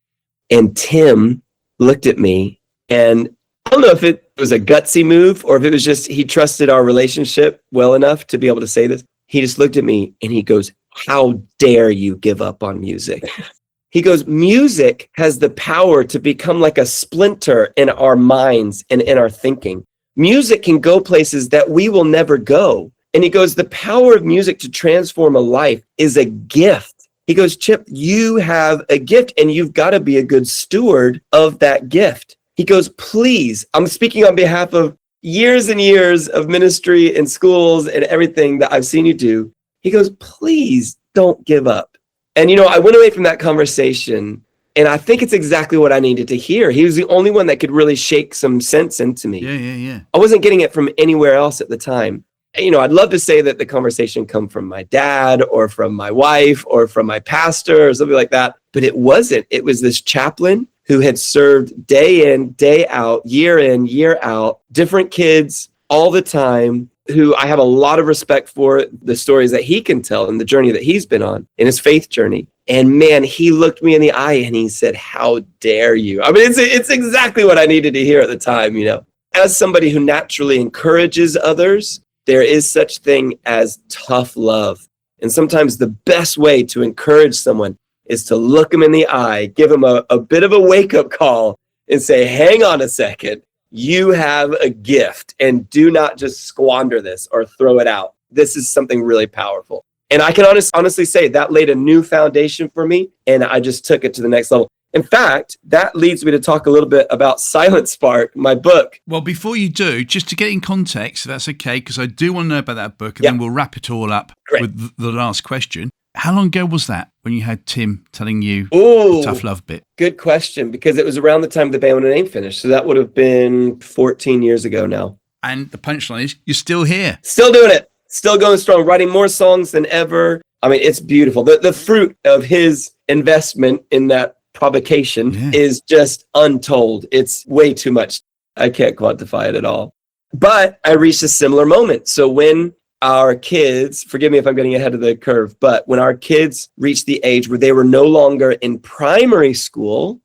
And Tim looked at me, and I don't know if it was a gutsy move or if it was just he trusted our relationship well enough to be able to say this. He just looked at me and he goes, "How dare you give up on music?" He goes, "Music has the power to become like a splinter in our minds and in our thinking. Music can go places that we will never go." And he goes, "The power of music to transform a life is a gift." He goes, "Chip, you have a gift and you've got to be a good steward of that gift." He goes, "Please," I'm speaking on behalf of years and years of ministry in schools and everything that I've seen you do. He goes, "Please don't give up." And, I went away from that conversation and I think it's exactly what I needed to hear. He was the only one that could really shake some sense into me. Yeah. I wasn't getting it from anywhere else at the time. I'd love to say that the conversation come from my dad or from my wife or from my pastor or something like that, but it wasn't. It was this chaplain who had served day in, day out, year in, year out, different kids all the time, who I have a lot of respect for the stories that he can tell and the journey that he's been on in his faith journey. And man, he looked me in the eye and he said, "How dare you?" I mean, it's exactly what I needed to hear at the time, As somebody who naturally encourages others, there is such thing as tough love. And sometimes the best way to encourage someone is to look them in the eye, give them a bit of a wake-up call and say, "Hang on a second, you have a gift and do not just squander this or throw it out. This is something really powerful." And I can honestly say that laid a new foundation for me, and I just took it to the next level. In fact, that leads me to talk a little bit about Silent Spark, my book. Well, before you do, just to get in context, if that's okay, because I do want to know about that book, and then we'll wrap it all up with the last question. How long ago was that when you had Tim telling you the tough love bit? Good question, because it was around the time the Band with a Name finished. So that would have been 14 years ago now. And the punchline is, you're still here. Still doing it. Still going strong, writing more songs than ever. I mean, it's beautiful. The fruit of his investment in that provocation is just untold. It's way too much. I can't quantify it at all. But I reached a similar moment. So when our kids, forgive me if I'm getting ahead of the curve, but when our kids reached the age where they were no longer in primary school,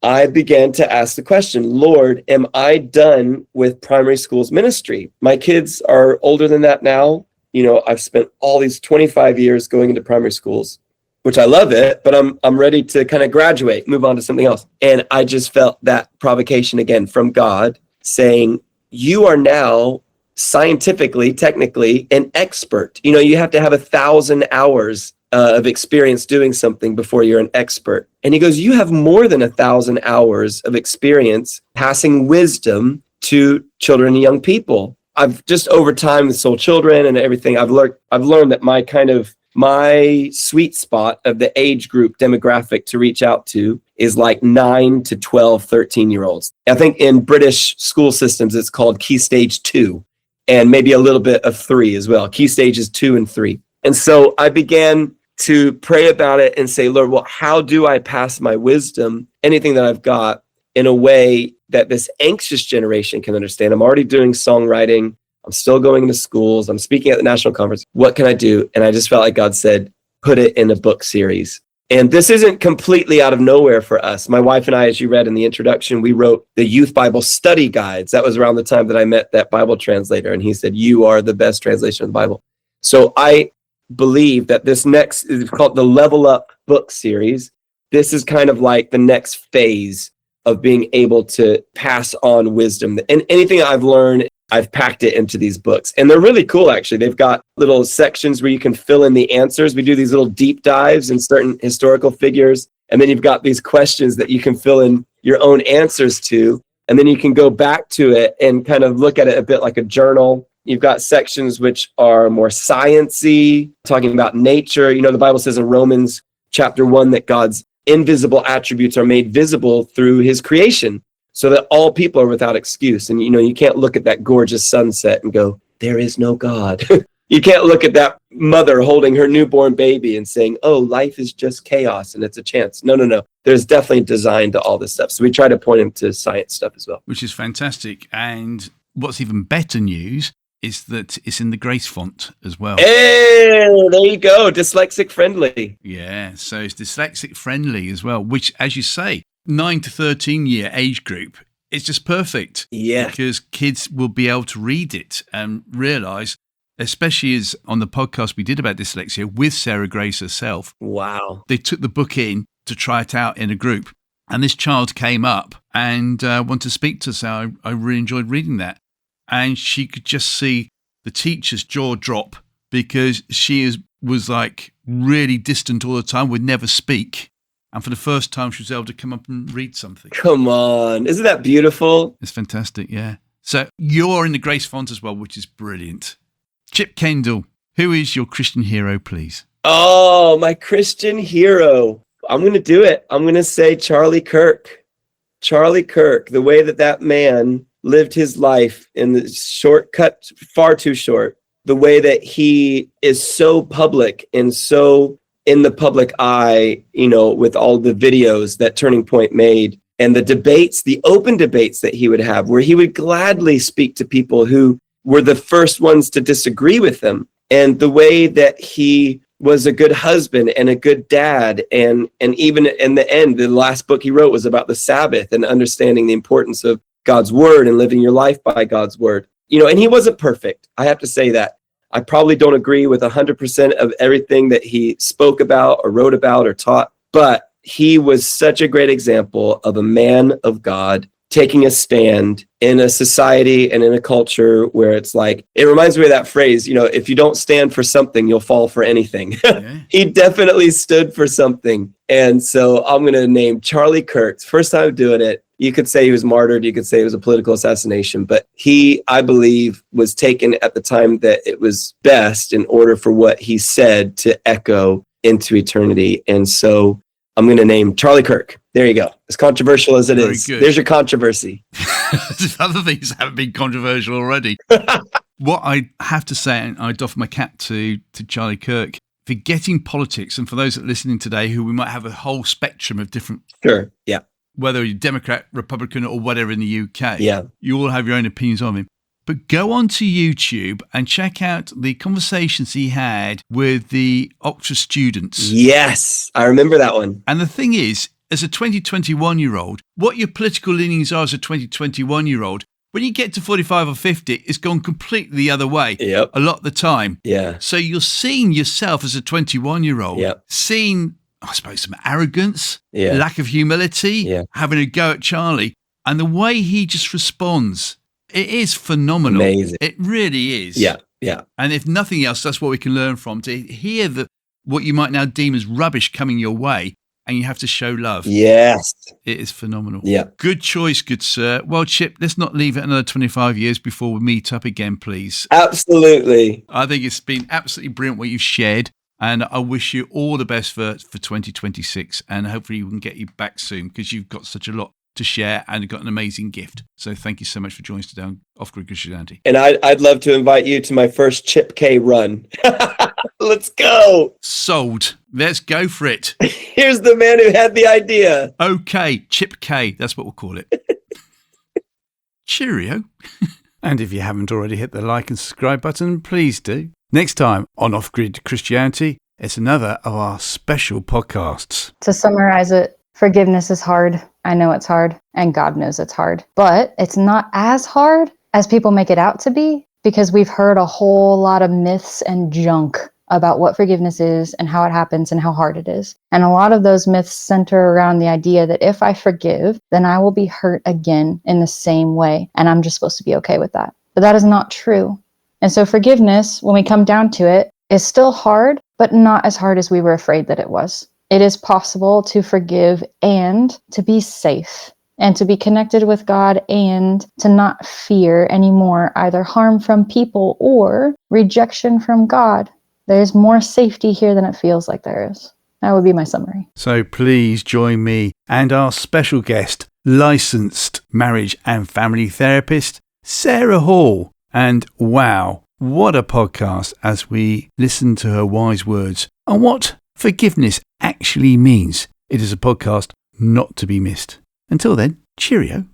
I began to ask the question, Lord, am I done with primary school's ministry? My kids are older than that now. You know, I've spent all these 25 years going into primary schools, which I love it, but I'm ready to kind of graduate, move on to something else. And I just felt that provocation again from God saying, you are now scientifically, technically an expert. You know, you have to have 1,000 hours of experience doing something before you're an expert. And he goes, you have more than 1,000 hours of experience passing wisdom to children and young people. I've just over time with Soul Children and everything, I've learned that my sweet spot of the age group demographic to reach out to is like 9 to 12, 13-year-olds. I think in British school systems, it's called Key Stage 2 and maybe a little bit of 3 as well. Key Stages 2 and 3. And so I began to pray about it and say, Lord, well, how do I pass my wisdom, anything that I've got, in a way that this anxious generation can understand? I'm already doing songwriting. I'm still going to schools. I'm speaking at the national conference. What can I do? And I just felt like God said, put it in a book series. And this isn't completely out of nowhere for us. My wife and I, as you read in the introduction, we wrote the Youth Bible Study Guides. That was around the time that I met that Bible translator. And he said, you are the best translation of the Bible. So I believe that this next is called the Level Up book series. This is kind of like the next phase of being able to pass on wisdom. And anything I've learned, I've packed it into these books. And they're really cool, actually. They've got little sections where you can fill in the answers. We do these little deep dives in certain historical figures. And then you've got these questions that you can fill in your own answers to. And then you can go back to it and kind of look at it a bit like a journal. You've got sections which are more science-y, talking about nature. You know, the Bible says in Romans chapter 1 that God's invisible attributes are made visible through his creation, so that all people are without excuse. And, you know, you can't look at that gorgeous sunset and go, there is no God. You can't look at that mother holding her newborn baby and saying, oh, life is just chaos and it's a chance. No. There's definitely design to all this stuff. So we try to point him to science stuff as well. Which is fantastic. And what's even better news is that it's in the Grace font as well. Hey, there you go. Dyslexic friendly. Yeah, so it's dyslexic friendly as well, which, as you say, 9 to 13 year age group, it's just perfect. Yeah. Because kids will be able to read it and realize, especially as on the podcast we did about dyslexia with Sarah Grace herself. Wow. They took the book in to try it out in a group. And this child came up and wanted to speak to us. So I really enjoyed reading that. And she could just see the teacher's jaw drop because she was like really distant all the time, would never speak. And for the first time, she was able to come up and read something. Come on. Isn't that beautiful? It's fantastic, yeah. So you're in the Grace font as well, which is brilliant. Chip Kendall, who is your Christian hero, please? Oh, my Christian hero. I'm going to do it. I'm going to say Charlie Kirk. Charlie Kirk, the way that man lived his life in the shortcut, far too short. The way that he is so public and so in the public eye, you know, with all the videos that Turning Point made and the debates, the open debates that he would have, where he would gladly speak to people who were the first ones to disagree with him. And the way that he was a good husband and a good dad. And even in the end, the last book he wrote was about the Sabbath and understanding the importance of God's word and living your life by God's word. You know, and he wasn't perfect. I have to say that. I probably don't agree with 100% of everything that he spoke about or wrote about or taught, but he was such a great example of a man of God taking a stand in a society and in a culture where it's like, it reminds me of that phrase, if you don't stand for something, you'll fall for anything. Yeah. He definitely stood for something. And so I'm going to name Charlie Kirk. First time doing it. You could say he was martyred. You could say it was a political assassination, but he, I believe, was taken at the time that it was best in order for what he said to echo into eternity. And so I'm going to name Charlie Kirk. There you go. As controversial as it Very is. good. There's your controversy. Other things haven't been controversial already. What I have to say, and I doff my cap to Charlie Kirk, forgetting politics, and for those that are listening today who we might have a whole spectrum of different... Sure, yeah. Whether you're Democrat, Republican, or whatever in the UK, yeah, you all have your own opinions on him. But go onto YouTube and check out the conversations he had with the Oxford students. Yes, I remember that one. And the thing is, as a 2021-year-old, what your political leanings are as a 2021-year-old, when you get to 45 or 50, it's gone completely the other way. Yep. A lot of the time. Yeah. So you're seeing yourself as a 21-year-old, yep. seeing, I suppose, some arrogance, yeah. lack of humility, yeah. having a go at Charlie. And the way he just responds, it is phenomenal. Amazing. It really is. Yeah, yeah. And if nothing else, that's what we can learn from, to hear what you might now deem as rubbish coming your way, and you have to show love. Yes. It is phenomenal. Yeah. Good choice, good sir. Well, Chip, let's not leave it another 25 years before we meet up again, please. Absolutely. I think it's been absolutely brilliant what you've shared, and I wish you all the best for 2026, and hopefully we can get you back soon, because you've got such a lot to share and got an amazing gift. So thank you so much for joining us today on Off Grid Christianity. And I'd love to invite you to my first Chip K run. Let's go. Sold. Let's go for it. Here's the man who had the idea. Okay, Chip K. That's what we'll call it. Cheerio. And if you haven't already hit the like and subscribe button, please do. Next time on Off Grid Christianity, it's another of our special podcasts. To summarize it, forgiveness is hard. I know it's hard, and God knows it's hard. But it's not as hard as people make it out to be, because we've heard a whole lot of myths and junk about what forgiveness is and how it happens and how hard it is. And a lot of those myths center around the idea that if I forgive, then I will be hurt again in the same way, and I'm just supposed to be okay with that. But that is not true. And so forgiveness, when we come down to it, is still hard, but not as hard as we were afraid that it was. It is possible to forgive and to be safe and to be connected with God and to not fear anymore either harm from people or rejection from God. There's more safety here than it feels like there is. That would be my summary. So please join me and our special guest, licensed marriage and family therapist, Sarah Hall. And wow, what a podcast as we listen to her wise words on what forgiveness actually means. It is a podcast not to be missed. Until then, cheerio.